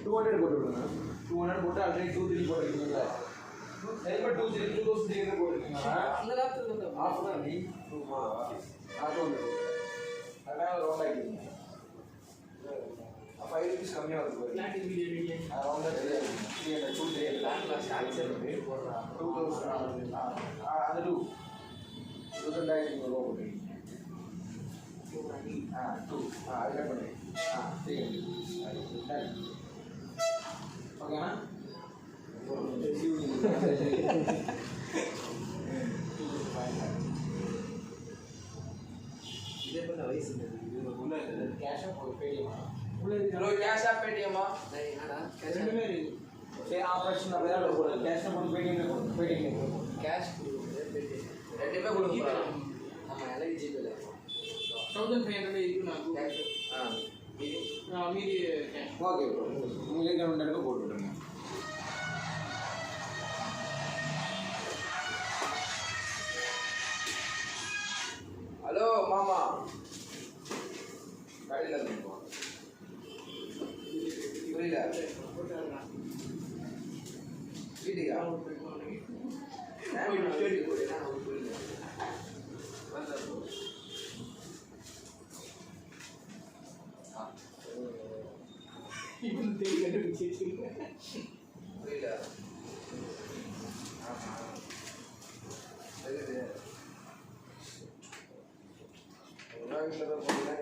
200 போட்டு விடுங்க. 200 போட்டு ஆல்ரெடி 2 3 போட்டுருக்கீங்களா? சரிப்பா 2 3 2003 போட்டுருக்கீங்களா? அந்த நேரத்துல வந்து ஆஃப் தான் நீ. அது ஒன்று. அதனால ரவுண்ட் ஆகிடுங்க. 5 rupees கம்மியாக வருது. ரவுண்ட் தெரியாது. 300 2 3 லேண்ட்ல ஸ்டாக்சர் ரேட் போடுறாங்க. 2000 அது 2 2000 ரூபா போட்டுருக்கீங்க. 2 அது கட் பண்ணி 300 ஓகேண்ணா இதே பண்ண வயசு உள்ள கேஷா பேடிஎம்மா ஹலோ கேஷா பேடிஎம்மா என்னடா ரெண்டுமே இருக்கு சரி ஆபரேஷன் அப்படியே போடுங்க கேஷா போட்டு பேடிஎம் கேஷ் கொடுங்க பேடிஎம் ரெண்டுமே கொடுங்க நம்ம எலிஜிபிள் 1500 இருக்கு நான் கேஷ் மீதி கேஷ் ஓகே ப்ரோ உங்களுக்கு கவுண்டருக்கு போட்டு விடுங்க ஹலோ மாமா கடையில் இருக்கோம் புரியல வீட்டுக்கா புரியல புரியல வீட்டில் தான் போகிறேன்